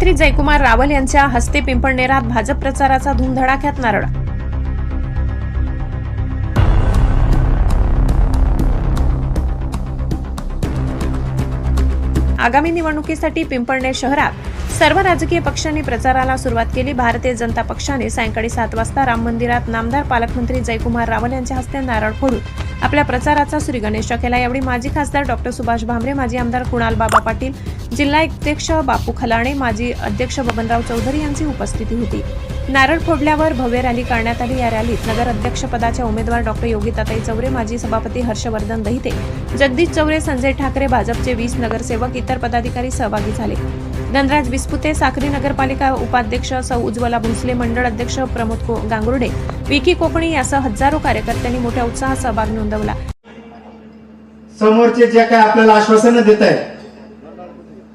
पालकमंत्री जयकुमार रावल यांच्या हस्ते पिंपळनेरात भाजप प्रचाराचा धूमधडाक्यात नारळ। आगामी निवडणुकीसाठी पिंपळनेर शहरात सर्व राजकीय पक्षांनी प्रचाराला सुरुवात केली। भारतीय जनता पक्षाने सायंकाळी 7 वाजता राम मंदिरात नामदार पालकमंत्री जयकुमार रावल यांच्या हस्ते नारळ फोडून आपल्या प्रचाराचा श्रीगणेश केला। यावेळी माजी खासदार डॉ. सुभाष भामरे, माजी आमदार कुणाल बाबा पाटील, जिल्हा अध्यक्ष बापू खलाणे, माजी अध्यक्ष बबनराव चौधरी यांची उपस्थिती होती। नारळ फोडल्यावर भव्य रॅली काढण्यात आली। या रॅलीत नगर अध्यक्ष पदाच्या उमेदवार डॉ. योगिताताई चौरे, माजी सभापती हर्षवर्धन दहिते, जगदीश चौरे, संजय ठाकरे, भाजपचे 20 नगरसेवक, इतर पदाधिकारी सहभागी झाले। धनराज विस्पुते, साक्री नगरपालिका उपाध्यक्ष सौ उज्ज्वला भोसले, मंडळ अध्यक्ष प्रमोद गांगुर्डे, विकी कोकणी यासह हजारो कार्यकर्त्यांनी मोठ्या उत्साहात सहभाग नोंदवला। समोरचे जे काय आपल्याला आश्वासन देत आहेत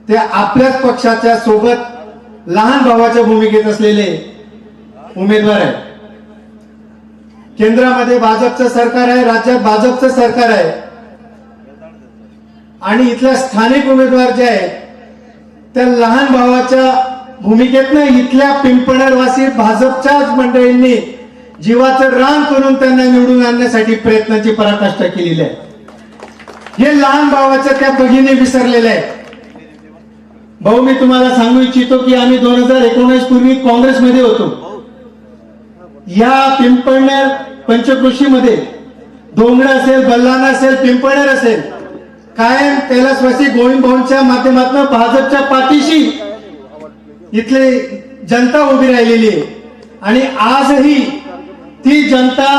ते आपल्याच पक्षाच्या सोबत लहान भावाच्या भूमिकेत असलेले उमेदवार आहेत। केंद्रामध्ये भाजपचं सरकार आहे, राज्यात भाजपचं सरकार आहे आणि इथल्या स्थानिक उमेदवार जे आहेत त्या लहान भावाच्या भूमिकेतनं इथल्या पिंपळनेरवासी भाजपच्याच मंडळींनी जीवाचं रान करून त्यांना निवडून आणण्यासाठी प्रयत्नांची पराकाष्ठा केलेली आहे। हे लहान भावाच्या त्या भगिनी विसरलेल्या आहेत। भाऊ, मी तुम्हाला सांगू इच्छितो की आम्ही 2019 पूर्वी काँग्रेसमध्ये होतो। या पिंपळनेर पंचकृषीमध्ये डोंगरा असेल, बल्लाना असेल, पिंपळनेर असेल, कायम कैलासवासी गोविंद भाऊंच्या माध्यमातून भाजपच्या पाठीशी इथले जनता उभी राहिलेली आहे आणि आजही ती जनता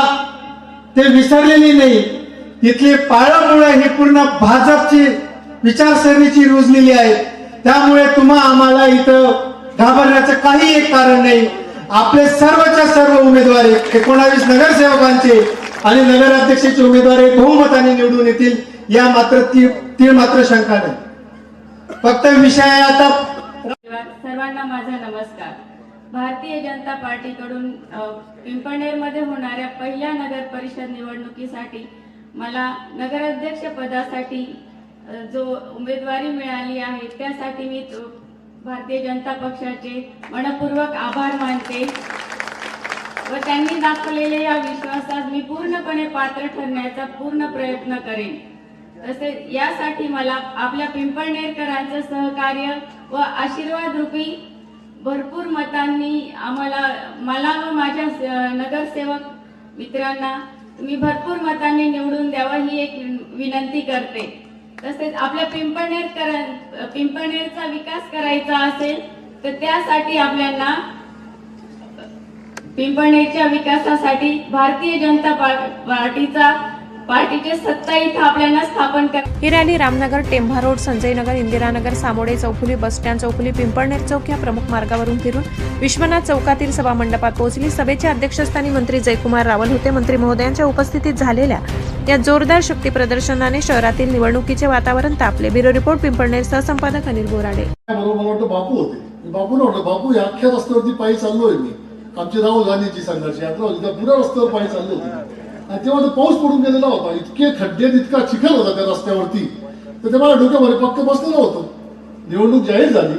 ते विसरलेली नाही। इथले पाळमुळे ही पूर्ण भाजपची विचारसरणीची रुजलेली आहे। त्यामुळे तुम्हा आम्हाला इथं घाबरण्याचं काही एक कारण नाही। आपले सर्वच्या सर्व उमेदवार 19 नगरसेवकांचे आणि नगराध्यक्षाचे उमेदवार बहुमताने निवडून येतील या मात्र ती मात्र शंका नाही। फक्त विषय आता सर्वांना माझा नमस्कार। भारतीय जनता पार्टीकडून पिंपळनेरमध्ये होणाऱ्या पहिल्या नगर परिषद निवडणुकीसाठी मला नगराध्यक्ष पदासाठी जो उमेदवारी मिळाली आहे त्यासाठी मी भारतीय जनता पक्षाचे मनपूर्वक आभार मानते व त्यांनी दाखवलेल्या या विश्वासास मी पूर्णपणे पात्र ठरण्याचा पूर्ण प्रयत्न करेन। तसेच यासाठी मला आपल्या पिंपळनेरकरांचं सहकार्य व आशीर्वाद रूपी भरपूर मतांनी मला व माझ्या नगरसेवक मित्रांना तुम्ही भरपूर मतांनी निवडून द्यावा ही एक विनंती करते। तसेच आपल्या पिंपळनेरचा विकास करायचा असेल तर त्यासाठी आपल्याला पिंपळनेरच्या विकासासाठी भारतीय जनता पार्टीचे सत्ता इथं आपल्याला स्थापन कर। ही rally Ramnagar, टेंभा road, Sanjay Nagar, Indiranagar, सामोडे चौफुली, bus stand चौफुली, Pimpalner चौक या प्रमुख मार्गावरून फिरून विश्वनाथ चौकातील सभा मंडपात पोहोचली। सभेच्या अध्यक्षस्थानी मंत्री जयकुमार रावल होते। मंत्री महोदयांच्या उपस्थितीत झालेल्या या जोरदार शक्ती प्रदर्शनाने शहरातील निवडणुकीचे वातावरण तापले। ब्युरो रिपोर्ट, पिंपळनेर सहसंपादक अनिल बोराडे। बापू होते, बापू या अख्ख्या रस्त्यावरती पायी चाललोय मी। आमची राहुल गांधीची संघर्ष यात्रा होती, त्या पुऱ्या रस्त्यावर पायी चाललो होती आणि तेव्हा पाऊस पडून गेलेला होता। इतके खड्डे, इतका चिखल होता त्या रस्त्यावरती, तर ते मला डोक्यावर पक्क बसलेलं होतं। निवडणूक जाहीर झाली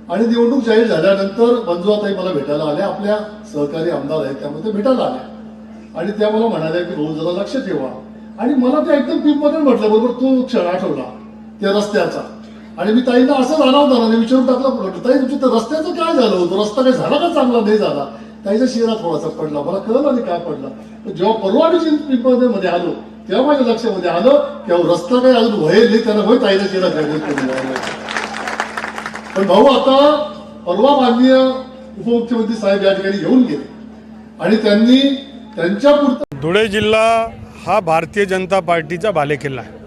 आणि निवडणूक जाहीर झाल्यानंतर मंजुळाताई मला भेटायला आल्या, आपल्या सहकारी आमदार आहेत त्यामुळे ते भेटायला आल्या आणि त्या मला म्हणाल्या की भाऊ जरा लक्ष ठेवा। आणि मला ते एकदम पिंपळनेर म्हटलं बरोबर तो क्षण आठवला त्या रस्त्याचा आणि मी ताईंना असं जाणवताना विचारून टाकलं, ताई तुमच्या रस्त्याचं काय झालं होतं, रस्ता काय झाला का चांगला नाही झाला? ताईचा शिरा थोडासा पडला, मला कळलं आणि काय पडला। जेव्हा परवा मी पिंपळनेरमध्ये आलो तेव्हा माझ्या लक्षामध्ये आलं की रस्ता काही अजून व्हायला नाही, त्यानं होय ताईचा शिरा खायला। पण भाऊ आता परवा माननीय उपमुख्यमंत्री साहेब या ठिकाणी येऊन गेले आणि त्यांनी त्यांच्या पुरतं धुळे जिल्हा हा भारतीय जनता पार्टीचा बालेकिल्ला आहे।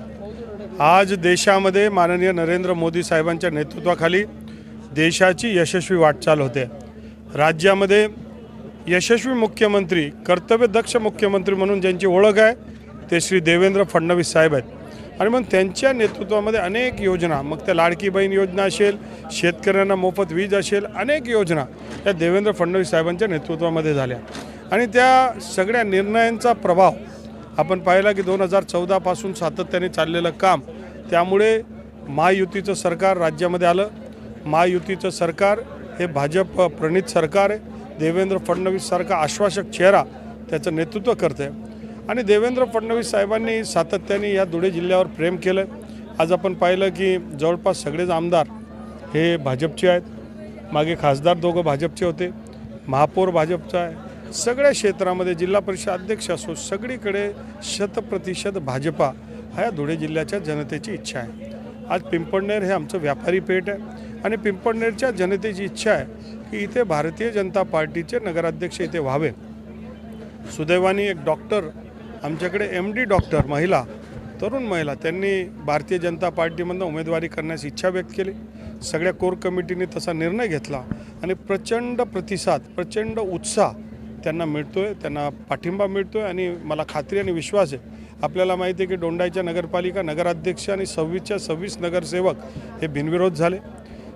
आज देशामध्ये माननीय नरेंद्र मोदी साहेबांच्या नेतृत्वाखाली देशाची यशस्वी वाटचाल होते। राज्यामध्ये यशस्वी मुख्यमंत्री, कर्तव्यदक्ष मुख्यमंत्री म्हणून ज्यांची ओळख आहे ते श्री देवेंद्र फडणवीस साहेब आहेत आणि मग त्यांच्या नेतृत्वामध्ये अनेक योजना, मग त्या लाडकी बहीण योजना असेल, शेतकऱ्यांना मोफत वीज असेल, अनेक योजना या देवेंद्र फडणवीस साहेबांच्या नेतृत्वामध्ये झाल्या आणि त्या सगळ्या निर्णयांचा प्रभाव आपण पाहिला की 2014 पासून सातत्याने चाललेलं काम, त्यामुळे महायुतीचं सरकार राज्यामध्ये आलं। महायुतीचं सरकार हे भाजप प्रणित सरकार आहे. देवेंद्र फडणवीससारखा आश्वासक चेहरा त्याचं नेतृत्व करते आहे आणि देवेंद्र फडणवीस साहेबांनी सातत्याने या धुळे जिल्ह्यावर प्रेम केलं. आज आपण पाहिलं की जवळपास सगळेच आमदार हे भाजपचे आहेत. मागे खासदार दोघं भाजपचे होते, महापौर भाजपचा आहे. सगळ्या क्षेत्रामध्ये जिल्हा परिषद अध्यक्ष असो सगळीकडे 100% भाजपा हा या धुळे जिल्ह्याच्या जनतेची इच्छा आहे. आज पिंपळनेर हे आमचं व्यापारी पेठ आहे आणि पिंपळनेरच्या जनतेची इच्छा आहे की इथे भारतीय जनता पार्टीचे नगराध्यक्ष इथे व्हावे. सुदैवाने एक डॉक्टर आमच्याकडे MD डॉक्टर महिला तरुण महिला त्यांनी भारतीय जनता पार्टीमधून उमेदवारी करण्यास इच्छा व्यक्त केली. सगळ्या कोर कमिटीने तसा निर्णय घेतला आणि प्रचंड प्रतिसाद प्रचंड उत्साह त्यांना मिळतो आहे, त्यांना पाठिंबा मिळतो आहे आणि मला खात्री आणि विश्वास आहे. आपल्याला माहिती आहे की दोंडाईच्या नगरपालिका नगराध्यक्ष आणि 26च्या 26 नगरसेवक हे बिनविरोध झाले.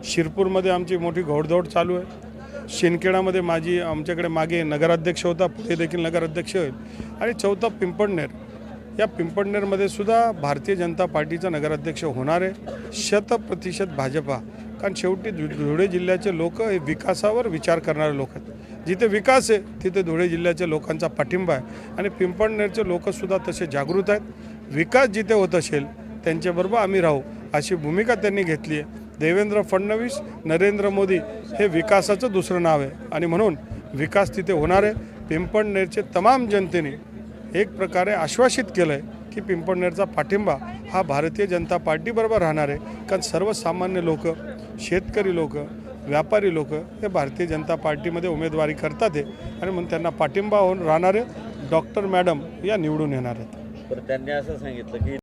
शिरपूरमध्ये आमची मोठी घोडदौड चालू आहे. शिंदखेडामध्ये आमच्याकडे मागे नगराध्यक्ष होता, पुढे देखील नगराध्यक्ष होईल आणि चौथा पिंपळनेर. या पिंपळनेरमध्ये सुद्धा भारतीय जनता पार्टीचा नगराध्यक्ष होणार आहे. 100% भाजपा. कारण शेवटी धुळे जिल्ह्याचे लोक हे विकासावर विचार करणारे लोक आहेत. जिथे विकास आहे तिथे धुळे जिल्ह्याच्या लोकांचा पाठिंबा आहे आणि पिंपळनेरचे लोकसुद्धा तसे जागृत आहेत. विकास जिथे होत असेल त्यांच्याबरोबर आम्ही राहू अशी भूमिका त्यांनी घेतली आहे. देवेंद्र फडणवीस नरेंद्र मोदी हे विकासाचं दुसरं नाव आहे आणि म्हणून विकास तिथे होणार आहे. पिंपळनेरचे तमाम जनतेने एक प्रकारे आश्वासित केलं आहे की पिंपळनेरचा पाठिंबा हा भारतीय जनता पार्टीबरोबर राहणार आहे. कारण सर्वसामान्य लोक, शेतकरी लोक, व्यापारी लोक हे भारतीय जनता पार्टीमध्ये उमेदवारी करतात आहे आणि म्हणून त्यांना पाठिंबा होऊन राहणारे डॉक्टर मॅडम या निवडून येणार आहेत. पण त्यांनी असं सांगितलं की